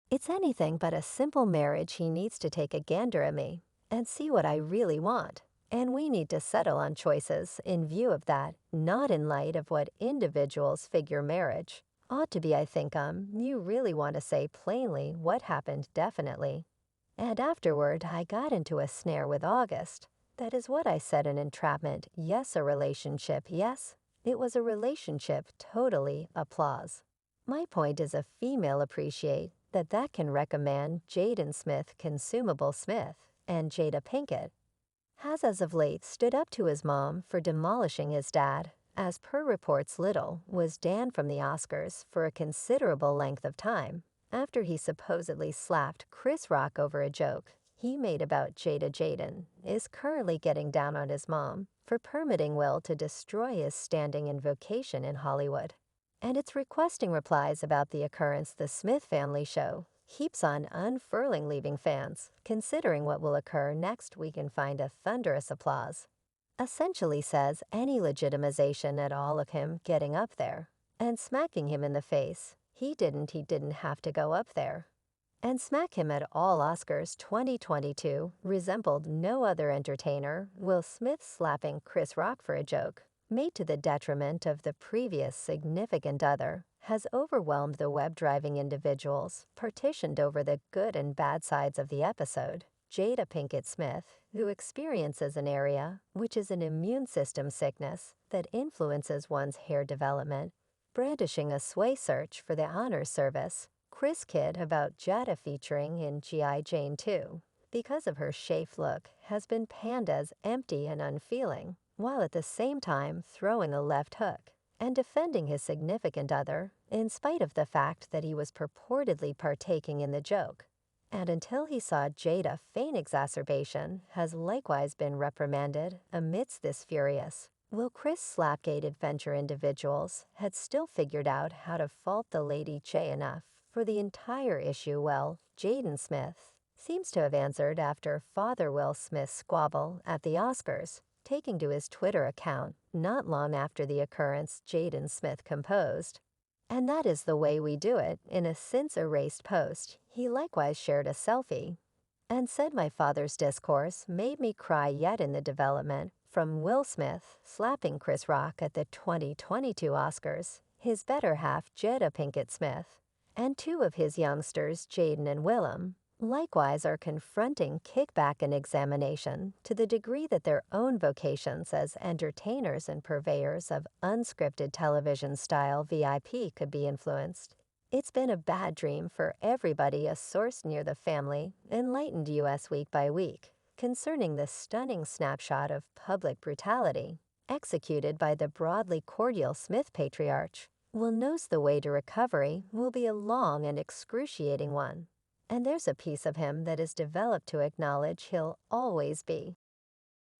It's anything but a simple marriage. He needs to take a gander at me and see what I really want. And we need to settle on choices in view of that, not in light of what individuals figure marriage ought to be. I think you really want to say plainly what happened definitely. And afterward, I got into a snare with August. That is what I said, an entrapment. Yes, a relationship. Yes, it was a relationship. Totally. Applause. My point is a female appreciate that can recommend Jaden Smith consumable Smith, and Jada Pinkett has as of late stood up to his mom for demolishing his dad. As per reports, Little was banned from the Oscars for a considerable length of time after he supposedly slapped Chris Rock over a joke he made about Jada. Jaden is currently getting down on his mom for permitting Will to destroy his standing and vocation in Hollywood. And it's requesting replies about the occurrence. The Smith family show keeps on unfurling, leaving fans considering what will occur next week and find a thunderous applause. Essentially says any legitimization at all of him getting up there and smacking him in the face. He didn't have to go up there and smack him at all. Oscars 2022 resembled no other entertainer. Will Smith slapping Chris Rock for a joke made to the detriment of the previous significant other has overwhelmed the web, driving individuals partitioned over the good and bad sides of the episode. Jada Pinkett Smith, who experiences an area which is an immune system sickness that influences one's hair development, brandishing a sway search for the honor service. Chris Kidd about Jada featuring in G.I. Jane 2, because of her chafed look, has been panned as empty and unfeeling, while at the same time throwing a left hook and defending his significant other in spite of the fact that he was purportedly partaking in the joke. And until he saw Jada feign exacerbation, has likewise been reprimanded. Amidst this furious Will Chris Slapgate adventure, individuals had still figured out how to fault the Lady J enough for the entire issue. Well, Jaden Smith seems to have answered after Father Will Smith's squabble at the Oscars, taking to his Twitter account not long after the occurrence. Jaden Smith composed, "And that is the way we do it." In a since-erased post, he likewise shared a selfie and said, "My father's discourse made me cry yet in the development from Will Smith slapping Chris Rock at the 2022 Oscars. His better half, Jada Pinkett Smith, and two of his youngsters, Jaden and Willem, likewise are confronting kickback and examination to the degree that their own vocations as entertainers and purveyors of unscripted television-style VIP could be influenced. It's been a bad dream for everybody," a source near the family enlightened U.S. Week by Week concerning the stunning snapshot of public brutality executed by the broadly cordial Smith patriarch. Will knows the way to recovery will be a long and excruciating one, and there's a piece of him that is developed to acknowledge he'll always be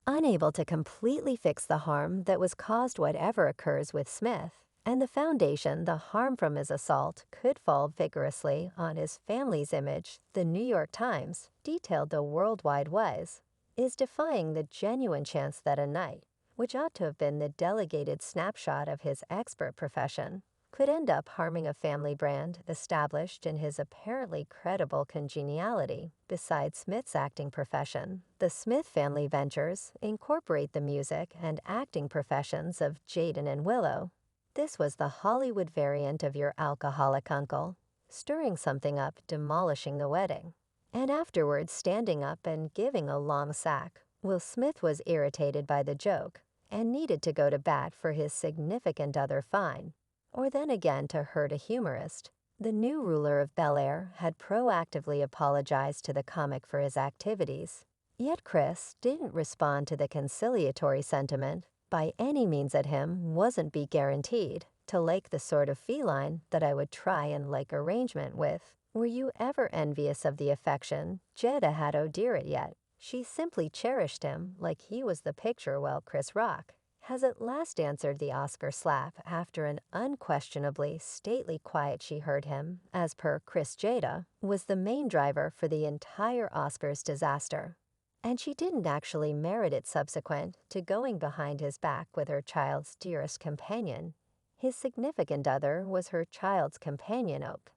unable to completely fix the harm that was caused. Whatever occurs with Smith and the foundation, the harm from his assault could fall vigorously on his family's image. The New York Times detailed the worldwide was is defying the genuine chance that a night, which ought to have been the delegated snapshot of his expert profession, could end up harming a family brand established in his apparently credible congeniality. Besides Smith's acting profession, the Smith family ventures incorporate the music and acting professions of Jaden and Willow. This was the Hollywood variant of your alcoholic uncle, stirring something up, demolishing the wedding, and afterwards standing up and giving a long sack. Will Smith was irritated by the joke and needed to go to bat for his significant other. Fine. Or then again, to hurt a humorist. The new ruler of Bel Air had proactively apologized to the comic for his activities. Yet Chris didn't respond to the conciliatory sentiment by any means at him. Wasn't be guaranteed to like the sort of feline that I would try and like arrangement with. Were you ever envious of the affection Jada had? Oh dear it yet. She simply cherished him like he was the picture. Well, Chris Rock has at last answered the Oscar slap after an unquestionably stately quiet. She heard him, as per Chris. Jada was the main driver for the entire Oscars disaster, and she didn't actually merit it. Subsequent to going behind his back with her child's dearest companion, his significant other was her child's companion. Oak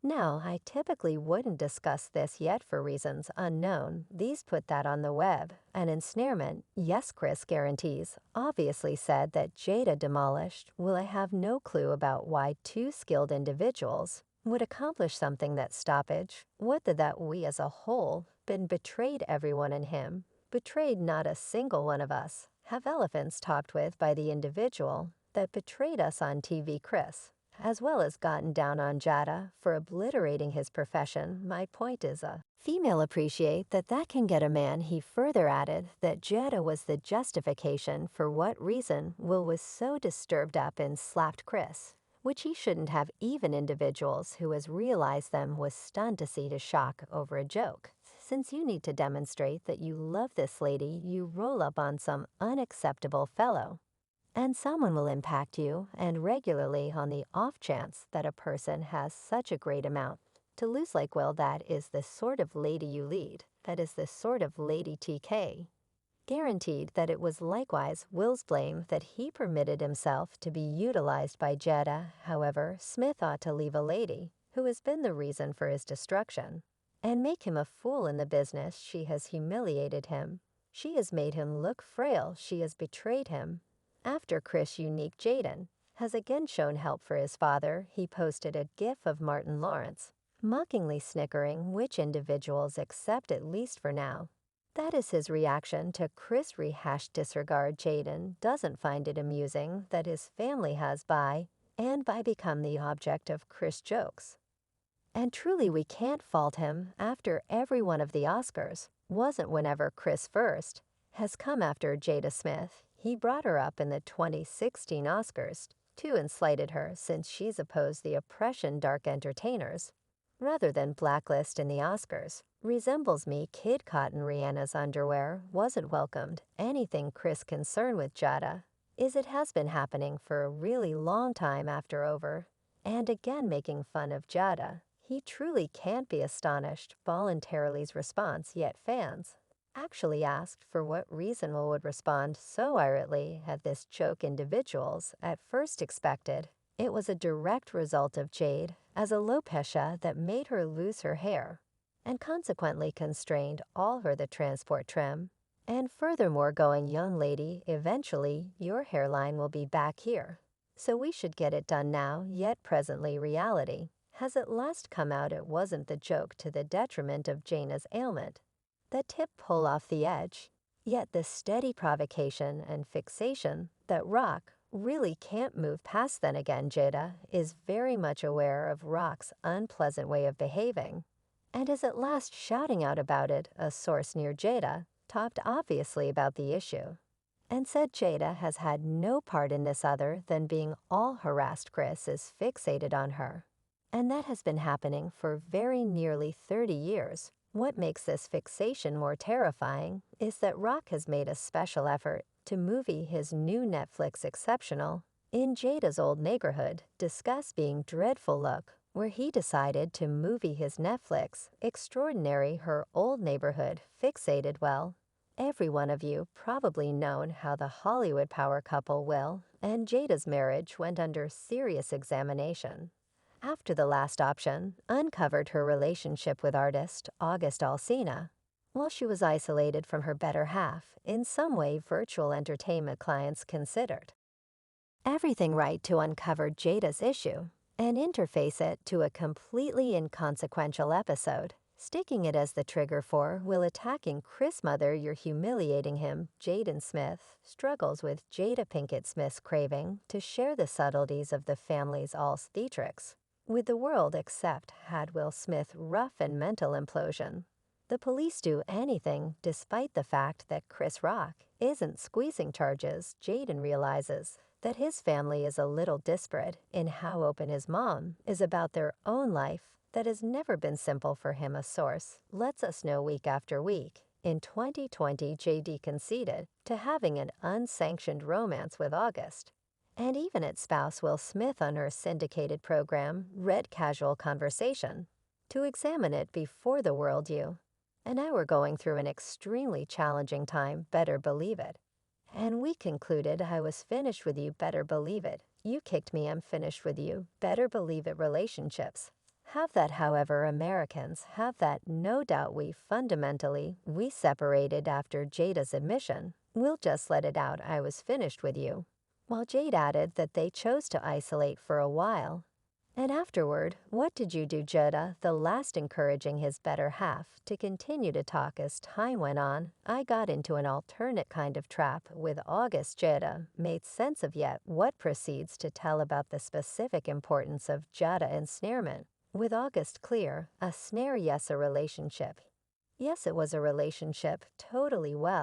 Now, I typically wouldn't discuss this yet for reasons unknown. These put that on the web. An ensnarement, yes, Chris guarantees, obviously said that Jada demolished. Will I have no clue about why two skilled individuals would accomplish something that stoppage? Would that we as a whole been betrayed everyone in him, betrayed not a single one of us, have elephants talked with by the individual that betrayed us on TV, Chris, as well as gotten down on Jada for obliterating his profession. My point is a female appreciate that can get a man. He further added that Jada was the justification for what reason Will was so disturbed up and slapped Chris, which he shouldn't have. Even individuals who has realized them was stunned to see to shock over a joke. Since you need to demonstrate that you love this lady, you roll up on some unacceptable fellow, and someone will impact you, and regularly on the off chance that a person has such a great amount to lose. Like, well, that is the sort of lady you lead. That is the sort of lady TK guaranteed that it was likewise Will's blame that he permitted himself to be utilized by Jada. However, Smith ought to leave a lady who has been the reason for his destruction and make him a fool in the business. She has humiliated him. She has made him look frail. She has betrayed him. After Chris unique Jaden has again shown help for his father, he posted a gif of Martin Lawrence mockingly snickering, which individuals accept at least for now. That is his reaction to Chris' rehashed disregard. Jaden doesn't find it amusing that his family has by become the object of Chris' jokes. And truly we can't fault him. After every one of the Oscars wasn't whenever Chris first has come after Jada Smith. He brought her up in the 2016 Oscars too and slighted her since she's opposed the oppression dark entertainers rather than blacklist in the Oscars. Resembles me. Kid Cotton Rihanna's underwear wasn't welcomed. Anything Chris concerned with Jada is it has been happening for a really long time after over and again making fun of Jada. He truly can't be astonished voluntary's response, yet fans actually asked for what reason Will would respond so irately at this joke. Individuals at first expected it was a direct result of Jade as alopecia that made her lose her hair and consequently constrained all her the transport trim. And furthermore, going, young lady, eventually your hairline will be back here. So we should get it done now. Yet presently reality has at last come out. It wasn't the joke to the detriment of Jana's ailment that tip pull off the edge, yet the steady provocation and fixation that Rock really can't move past. Then again, Jada is very much aware of Rock's unpleasant way of behaving and is at last shouting out about it. A source near Jada talked obviously about the issue and said Jada has had no part in this other than being all harassed. Chris is fixated on her, and that has been happening for very nearly 30 years. What makes this fixation more terrifying is that Rock has made a special effort to movie his new Netflix exceptional In Jada's Old Neighborhood. Discuss being dreadful look, where he decided to movie his Netflix extraordinary Her Old Neighborhood. Fixated. Well, every one of you probably known how the Hollywood power couple Will and Jada's marriage went under serious examination after the last option uncovered her relationship with artist August Alsina. While she was isolated from her better half, in some way virtual entertainment clients considered everything right to uncover Jada's issue and interface it to a completely inconsequential episode, sticking it as the trigger for Will attacking Chris' mother. You're humiliating him. Jaden Smith struggles with Jada Pinkett Smith's craving to share the subtleties of the family's theatrics with the world, except had Will Smith rough and mental implosion. The police do anything despite the fact that Chris Rock isn't squeezing charges. Jaden realizes that his family is a little disparate in how open his mom is about their own life. That has never been simple for him. A source lets us know week after week. In 2020, JD conceded to having an unsanctioned romance with August, and even its spouse Will Smith on her syndicated program Red Casual Conversation to examine it before the world. You and I were going through an extremely challenging time, better believe it. And we concluded I was finished with you, better believe it. You kicked me, I'm finished with you, better believe it. Relationships Have that, however, Americans have that no doubt we separated after Jada's admission. We'll just let it out I was finished with you. While Jade added that they chose to isolate for a while. And afterward, what did you do, Jada? The last encouraging his better half to continue to talk as time went on. I got into an alternate kind of trap with August. Jada made sense of yet what proceeds to tell about the specific importance of Jada ensnarement. With August clear, a snare, yes, a relationship. Yes, it was a relationship, totally well.